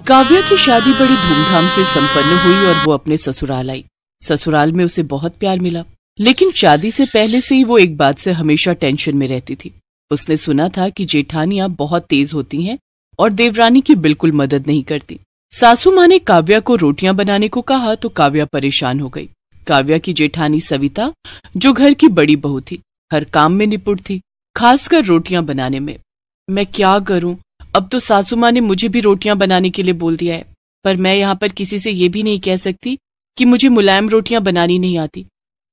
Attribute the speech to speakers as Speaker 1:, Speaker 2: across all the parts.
Speaker 1: काव्या की शादी बड़ी धूमधाम से संपन्न हुई और वो अपने ससुराल आई। ससुराल में उसे बहुत प्यार मिला, लेकिन शादी से पहले से ही वो एक बात से हमेशा टेंशन में रहती थी। उसने सुना था कि जेठानियां बहुत तेज होती हैं और देवरानी की बिल्कुल मदद नहीं करती। सासू माँ ने काव्या को रोटियां बनाने को कहा तो काव्या परेशान हो गई। काव्या की जेठानी सविता, जो घर की बड़ी बहू थी, हर काम में निपुण थी, खासकर रोटियां बनाने में। मैं क्या करूं? अब तो सासू माँ ने मुझे भी रोटियां बनाने के लिए बोल दिया है, पर मैं यहाँ पर किसी से ये भी नहीं कह सकती कि मुझे मुलायम रोटियां बनानी नहीं आती।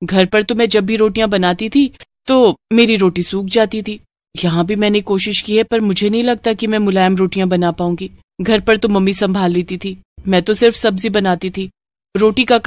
Speaker 1: घर पर तो मैं जब भी रोटियां बनाती थी तो मेरी रोटी सूख जाती थी। यहाँ भी मैंने कोशिश की है, पर मुझे नहीं लगता कि मैं मुलायम रोटियां बना पाऊंगी। घर पर तो मम्मी संभाल लेती थी, मैं तो सिर्फ सब्जी बनाती थी। रोटी का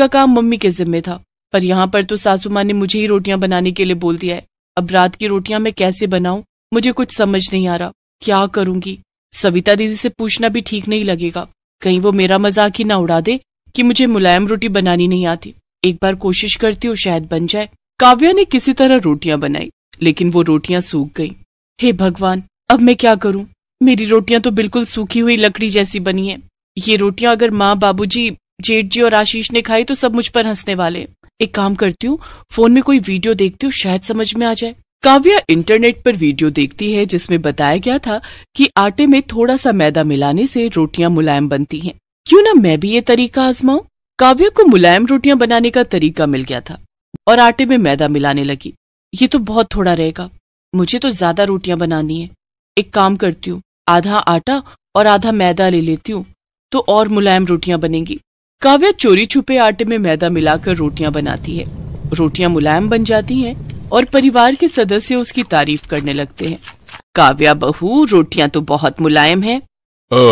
Speaker 1: काम मम्मी के जिम्मे था, पर यहाँ पर तो सासू माँ ने मुझे ही रोटियां बनाने के लिए बोल दिया है। अब रात की रोटियां मैं कैसे बनाऊं? मुझे कुछ समझ नहीं आ रहा, क्या करूंगी? सविता दीदी से पूछना भी ठीक नहीं लगेगा, कहीं वो मेरा मजाक ही ना उड़ा दे कि मुझे मुलायम रोटी बनानी नहीं आती। एक बार कोशिश करती हूँ, शायद बन जाए। काव्या ने किसी तरह रोटियां बनाई, लेकिन वो रोटियां सूख गईं। हे भगवान, अब मैं क्या करूं? मेरी रोटियां तो बिल्कुल सूखी हुई लकड़ी जैसी बनी है। ये रोटियां अगर माँ, बाबूजी, जेठ जी और आशीष ने खाई तो सब मुझ पर हंसने वाले। एक काम करती हूँ, फोन में कोई वीडियो देखती हूँ, शायद समझ में आ जाए। काव्या इंटरनेट पर वीडियो देखती है जिसमें बताया गया था कि आटे में थोड़ा सा मैदा मिलाने से रोटियां मुलायम बनती हैं। क्यों ना मैं भी ये तरीका आजमाऊं? काव्या को मुलायम रोटियां बनाने का तरीका मिल गया था और आटे में मैदा मिलाने लगी। ये तो बहुत थोड़ा रहेगा, मुझे तो ज्यादा रोटियां बनानी है। एक काम करती हूँ, आधा आटा और आधा मैदा ले लेती हूँ तो और मुलायम रोटियां बनेंगी। काव्या चोरी छुपे आटे में मैदा मिलाकर रोटियां बनाती है। रोटियां मुलायम बन जाती हैं और परिवार के सदस्य उसकी तारीफ करने लगते हैं। काव्या बहू, रोटियां तो बहुत मुलायम हैं।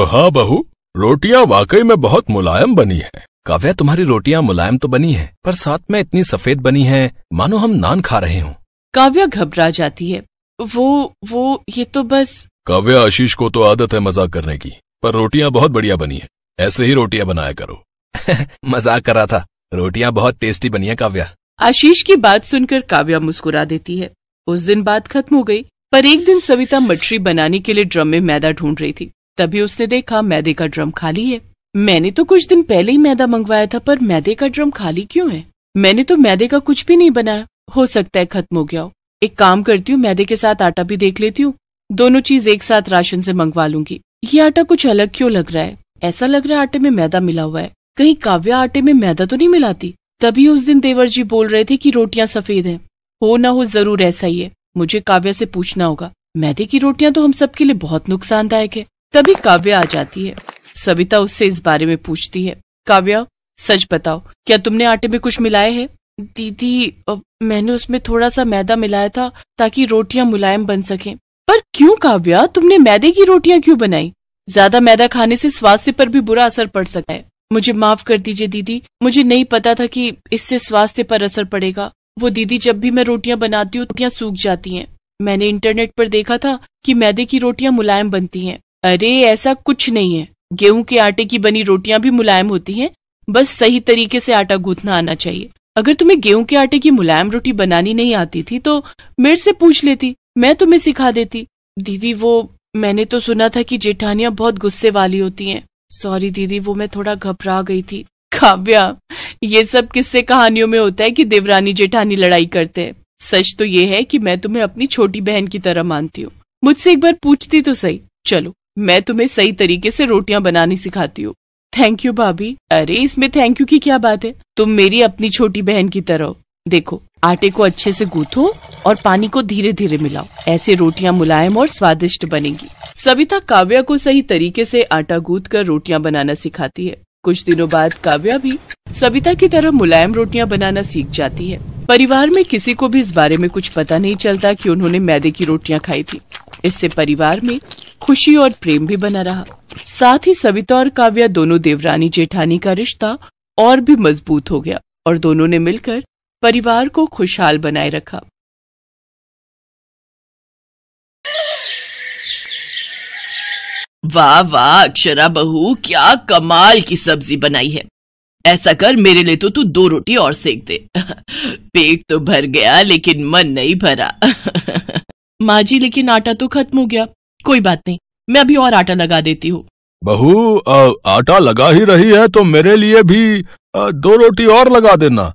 Speaker 2: हाँ बहू, रोटियां वाकई में बहुत मुलायम बनी है। काव्या, तुम्हारी रोटियां मुलायम तो बनी हैं, पर साथ में इतनी सफेद बनी हैं मानो हम नान खा रहे हों।
Speaker 1: काव्या घबरा जाती है। वो ये तो बस।
Speaker 2: काव्या, आशीष को तो आदत है मजाक करने की, पर रोटियां बहुत बढ़िया बनी है। ऐसे ही रोटियां बनाया करो।
Speaker 3: मजाक कर रहा था, रोटियां बहुत टेस्टी बनी है काव्या।
Speaker 1: आशीष की बात सुनकर काव्या मुस्कुरा देती है। उस दिन बात खत्म हो गई, पर एक दिन सविता मटरी बनाने के लिए ड्रम में मैदा ढूंढ रही थी। तभी उसने देखा मैदे का ड्रम खाली है। मैंने तो कुछ दिन पहले ही मैदा मंगवाया था, पर मैदे का ड्रम खाली क्यों है? मैंने तो मैदे का कुछ भी नहीं बनाया, हो सकता है खत्म हो गया हो। एक काम करती हूँ, मैदे के साथ आटा भी देख लेती हूँ, दोनों चीज एक साथ राशन से मंगवा लूंगी। ये आटा कुछ अलग क्यों लग रहा है? ऐसा लग रहा है आटे में मैदा मिला हुआ है। कहीं काव्या आटे में मैदा तो नहीं मिलाती? तभी उस दिन देवर जी बोल रहे थे कि रोटियां सफेद हैं। हो ना हो जरूर ऐसा ही है। मुझे काव्या से पूछना होगा। मैदे की रोटियां तो हम सबके लिए बहुत नुकसानदायक है। तभी काव्या आ जाती है। सविता उससे इस बारे में पूछती है। काव्या, सच बताओ, क्या तुमने आटे में कुछ मिलाया है? दीदी, मैंने उसमें थोड़ा सा मैदा मिलाया था ताकि रोटियां मुलायम बन सकें। पर क्यों काव्या, तुमने मैदे की रोटियां क्यों बनाई? ज्यादा मैदा खाने से स्वास्थ्य पर भी बुरा असर पड़ सकता है। मुझे माफ कर दीजिए दीदी, मुझे नहीं पता था कि इससे स्वास्थ्य पर असर पड़ेगा। वो दीदी, जब भी मैं रोटियां बनाती हूँ रोटियां सूख जाती हैं। मैंने इंटरनेट पर देखा था कि मैदे की रोटियां मुलायम बनती हैं। अरे ऐसा कुछ नहीं है, गेहूं के आटे की बनी रोटियां भी मुलायम होती हैं, बस सही तरीके से आटा गूंथना आना चाहिए। अगर तुम्हें गेहूं के आटे की मुलायम रोटी बनानी नहीं आती थी तो मेरे से पूछ लेती, मैं तुम्हें सिखा देती। दीदी, वो मैंने तो सुना था कि जेठानियां बहुत गुस्से वाली होती हैं। सॉरी दीदी, वो मैं थोड़ा घबरा गई थी। काव्या, ये सब किस्से कहानियों में होता है कि देवरानी जेठानी लड़ाई करते हैं। सच तो ये है कि मैं तुम्हें अपनी छोटी बहन की तरह मानती हूँ। मुझसे एक बार पूछती तो सही। चलो, मैं तुम्हें सही तरीके से रोटियां बनानी सिखाती हूँ। थैंक यू भाभी। अरे इसमें थैंक यू की क्या बात है, तुम मेरी अपनी छोटी बहन की तरह हो। देखो, आटे को अच्छे से गूंथो और पानी को धीरे धीरे मिलाओ, ऐसे रोटियां मुलायम और स्वादिष्ट बनेंगी। सविता काव्या को सही तरीके से आटा गूंथ कर रोटियां बनाना सिखाती है। कुछ दिनों बाद काव्या भी सविता की तरह मुलायम रोटियां बनाना सीख जाती है। परिवार में किसी को भी इस बारे में कुछ पता नहीं चलता कि उन्होंने मैदे की रोटियां खाई थी। इससे परिवार में खुशी और प्रेम भी बना रहा। साथ ही सविता और काव्या दोनों देवरानी जेठानी का रिश्ता और भी मजबूत हो गया और दोनों ने मिलकर परिवार को खुशहाल बनाए रखा।
Speaker 4: वाह वाह अक्षरा बहू, क्या कमाल की सब्जी बनाई है। ऐसा कर, मेरे लिए तो तू 2 रोटी और सेक दे। पेट तो भर गया लेकिन मन नहीं भरा।
Speaker 1: माँ जी, लेकिन आटा तो खत्म हो गया। कोई बात नहीं, मैं अभी और आटा लगा देती हूँ।
Speaker 2: बहू, आटा लगा ही रही है तो मेरे लिए भी 2 रोटी और लगा देना।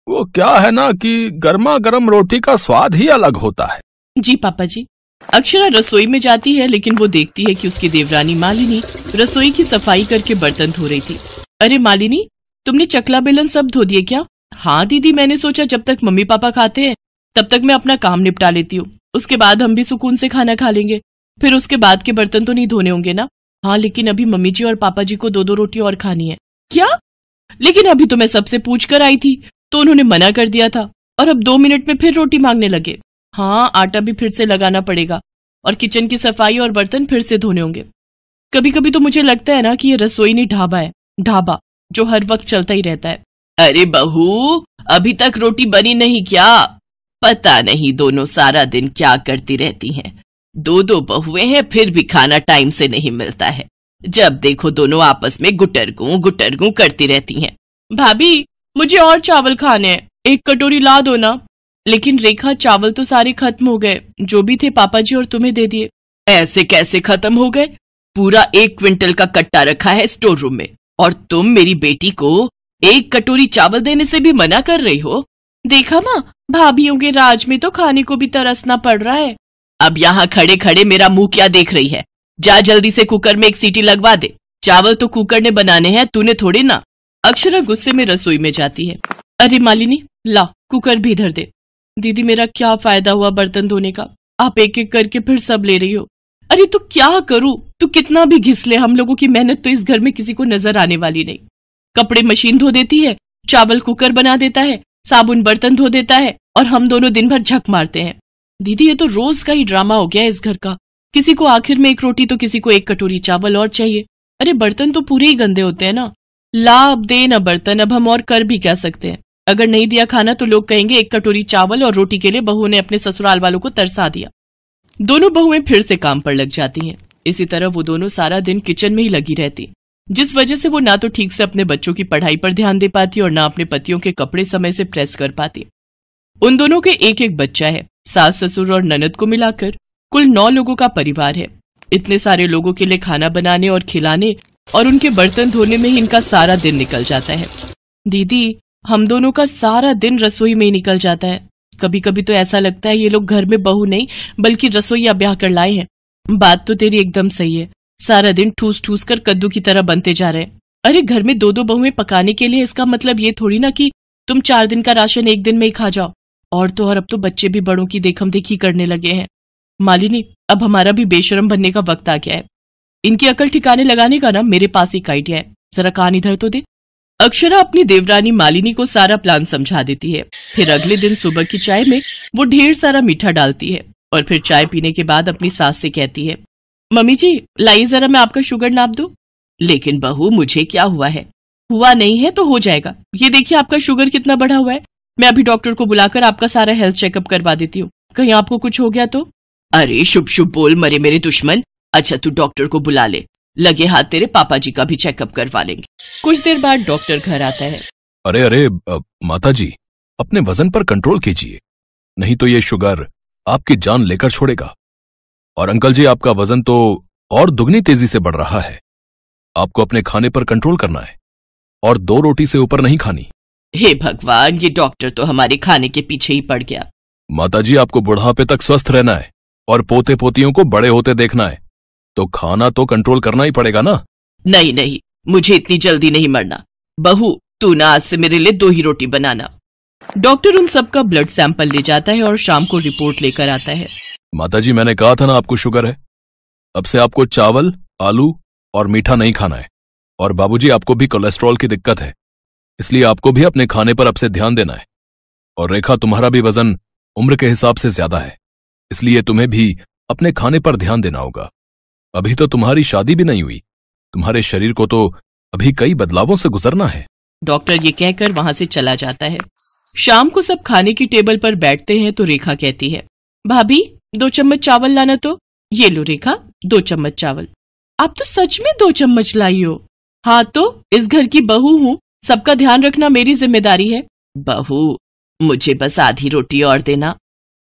Speaker 2: वो क्या है ना कि गर्मा गर्म रोटी का स्वाद ही अलग होता है।
Speaker 1: जी पापा जी। अक्षरा रसोई में जाती है, लेकिन वो देखती है कि उसकी देवरानी मालिनी रसोई की सफाई करके बर्तन धो रही थी। अरे मालिनी, तुमने चकला बेलन सब धो दिए क्या? हाँ दीदी, मैंने सोचा जब तक मम्मी पापा खाते हैं तब तक मैं अपना काम निपटा लेती हूँ, उसके बाद हम भी सुकून से खाना खा लेंगे, फिर उसके बाद के बर्तन तो नहीं धोने होंगे ना। हाँ, लेकिन अभी मम्मी जी और पापा जी को 2-2 रोटी और खानी है। क्या? लेकिन अभी तो मैं सबसे पूछ कर आई थी तो उन्होंने मना कर दिया था, और अब 2 मिनट में फिर रोटी मांगने लगे। हाँ, आटा भी फिर से लगाना पड़ेगा और किचन की सफाई और बर्तन फिर से धोने होंगे। कभी कभी तो मुझे लगता है ना कि ये रसोई नहीं ढाबा है, ढाबा जो हर वक्त चलता ही रहता है।
Speaker 4: अरे बहू, अभी तक रोटी बनी नहीं क्या? पता नहीं दोनों सारा दिन क्या करती रहती हैं। 2-2 बहुएं हैं, फिर भी खाना टाइम से नहीं मिलता है। जब देखो दोनों आपस में गुटरगू करती रहती हैं।
Speaker 1: भाभी, मुझे और चावल खाने हैं, 1 कटोरी ला दो ना। लेकिन रेखा, चावल तो सारे खत्म हो गए, जो भी थे पापा जी और तुम्हें दे दिए।
Speaker 4: ऐसे कैसे खत्म हो गए? पूरा 1 क्विंटल का कट्टा रखा है स्टोर रूम में, और तुम मेरी बेटी को 1 कटोरी चावल देने से भी मना कर रही हो।
Speaker 1: देखा माँ, भाभीयों के राज में तो खाने को भी तरसना पड़ रहा है।
Speaker 4: अब यहाँ खड़े खड़े मेरा मुंह क्या देख रही है? जा जल्दी से कुकर में 1 सीटी लगवा दे। चावल तो कुकर ने बनाने हैं, तूने थोड़े ना।
Speaker 1: अक्षरा गुस्से में रसोई में जाती है। अरे मालिनी, ला कुकर भी इधर दे। दीदी, मेरा क्या फायदा हुआ बर्तन धोने का? आप एक एक करके फिर सब ले रही हो। अरे तो क्या करूं? तू कितना भी घिस ले, हम लोगों की मेहनत तो इस घर में किसी को नजर आने वाली नहीं। कपड़े मशीन धो देती है, चावल कुकर बना देता है, साबुन बर्तन धो देता है, और हम दोनों दिन भर झक मारते हैं। दीदी, ये तो रोज का ही ड्रामा हो गया है इस घर का। किसी को आखिर में 1 रोटी तो किसी को 1 कटोरी चावल और चाहिए। अरे बर्तन तो पूरे ही गंदे होते हैं ना। ला, अब दे ना बर्तन, अब हम और कर भी क्या सकते हैं। अगर नहीं दिया खाना तो लोग कहेंगे 1 कटोरी चावल और रोटी के लिए बहू ने अपने ससुराल वालों को तरसा दिया। दोनों बहुएं फिर से काम पर लग जाती हैं। इसी तरह वो दोनों सारा दिन किचन में ही लगी रहती, जिस वजह से वो ना तो ठीक से अपने बच्चों की पढ़ाई पर ध्यान दे पाती और ना अपने पतियों के कपड़े समय से प्रेस कर पाती। उन दोनों के 1-1 बच्चा है। सास ससुर और ननद को मिलाकर कुल 9 लोगों का परिवार है। इतने सारे लोगों के लिए खाना बनाने और खिलाने और उनके बर्तन धोने में ही इनका सारा दिन निकल जाता है। दीदी, हम दोनों का सारा दिन रसोई में ही निकल जाता है। कभी कभी तो ऐसा लगता है ये लोग घर में बहू नहीं बल्कि रसोईया ब्याह कर लाए हैं। बात तो तेरी एकदम सही है, सारा दिन ठूस ठूस कर कद्दू की तरह बनते जा रहे हैं। अरे घर में 2-2 बहुएं पकाने के लिए, इसका मतलब ये थोड़ी ना कि तुम 4 दिन का राशन 1 दिन में ही खा जाओ। और तो और अब तो बच्चे भी बड़ों की देखम देखी करने लगे हैं। मालिनी, अब हमारा भी बेशरम बनने का वक्त आ गया है। इनकी अकल ठिकाने लगाने का ना मेरे पास एक आइडिया है, जरा कान इधर तो दे। अक्षरा अपनी देवरानी मालिनी को सारा प्लान समझा देती है। फिर अगले दिन सुबह की चाय में वो ढेर सारा मीठा डालती है और फिर चाय पीने के बाद अपनी सास से कहती है, मम्मी जी लाइए जरा मैं आपका शुगर नाप दूं।
Speaker 4: लेकिन बहू, मुझे क्या हुआ है?
Speaker 1: हुआ नहीं है तो हो जाएगा। ये देखिए आपका शुगर कितना बढ़ा हुआ है। मैं अभी डॉक्टर को बुलाकर आपका सारा हेल्थ चेकअप करवा देती हूँ, कहीं आपको कुछ हो गया तो।
Speaker 4: अरे शुभ शुभ बोल मरे मेरे दुश्मन। अच्छा, तू डॉक्टर को बुला ले, लगे हाथ तेरे पापा जी का भी चेकअप करवा लेंगे।
Speaker 1: कुछ देर बाद डॉक्टर घर आता है।
Speaker 2: अरे माता जी, अपने वजन पर कंट्रोल कीजिए, नहीं तो ये शुगर आपकी जान लेकर छोड़ेगा। और अंकल जी, आपका वजन तो और दुगनी तेजी से बढ़ रहा है। आपको अपने खाने पर कंट्रोल करना है और 2 रोटी से ऊपर नहीं खानी।
Speaker 4: हे भगवान, ये डॉक्टर तो हमारे खाने के पीछे ही पड़ गया।
Speaker 2: माता जी, आपको बुढ़ापे तक स्वस्थ रहना है और पोते पोतियों को बड़े होते देखना है, तो खाना तो कंट्रोल करना ही पड़ेगा ना।
Speaker 4: नहीं नहीं, मुझे इतनी जल्दी नहीं मरना। बहू, तू ना आज से मेरे लिए 2 ही रोटी बनाना।
Speaker 1: डॉक्टर उन सबका ब्लड सैंपल ले जाता है और शाम को रिपोर्ट लेकर आता है।
Speaker 2: माताजी, मैंने कहा था ना आपको शुगर है। अब से आपको चावल, आलू और मीठा नहीं खाना है। और बाबूजी, आपको भी कोलेस्ट्रॉल की दिक्कत है, इसलिए आपको भी अपने खाने पर अब से ध्यान देना है। और रेखा, तुम्हारा भी वजन उम्र के हिसाब से ज्यादा है, इसलिए तुम्हें भी अपने खाने पर ध्यान देना होगा। अभी तो तुम्हारी शादी भी नहीं हुई, तुम्हारे शरीर को तो अभी कई बदलावों से गुजरना है।
Speaker 1: डॉक्टर ये कहकर वहां से चला जाता है। शाम को सब खाने की टेबल पर बैठते हैं तो रेखा कहती है, भाभी 2 चम्मच चावल लाना तो। ये लो रेखा, 2 चम्मच चावल। आप तो सच में 2 चम्मच लाई हो। हाँ तो इस घर की बहू हूँ, सबका ध्यान रखना मेरी जिम्मेदारी है।
Speaker 4: बहू, मुझे बस आधी रोटी और देना।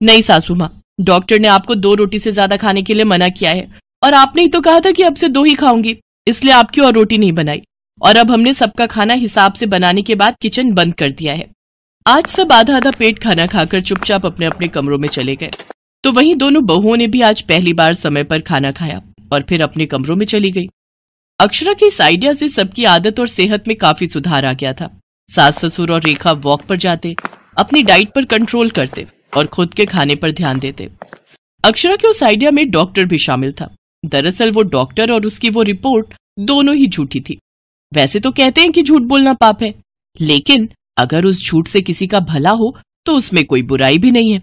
Speaker 1: नहीं सासू माँ, डॉक्टर ने आपको 2 रोटी से ज्यादा खाने के लिए मना किया है और आपने ही तो कहा था कि अब से 2 ही खाऊंगी, इसलिए आपकी और रोटी नहीं बनाई, और अब हमने सबका खाना हिसाब से बनाने के बाद किचन बंद कर दिया है। आज सब आधा आधा पेट खाना खाकर चुपचाप अपने अपने कमरों में चले गए। तो वहीं दोनों बहुओं ने भी आज पहली बार समय पर खाना खाया और फिर अपने कमरों में चली गई। अक्षरा के इस आइडिया से सबकी आदत और सेहत में काफी सुधार आ गया था। सास ससुर और रेखा वॉक पर जाते, अपनी डाइट पर कंट्रोल करते और खुद के खाने पर ध्यान देते। अक्षरा के उस आइडिया में डॉक्टर भी शामिल था। दरअसल वो डॉक्टर और उसकी वो रिपोर्ट दोनों ही झूठी थी। वैसे तो कहते हैं कि झूठ बोलना पाप है, लेकिन अगर उस झूठ से किसी का भला हो तो उसमें कोई बुराई भी नहीं है।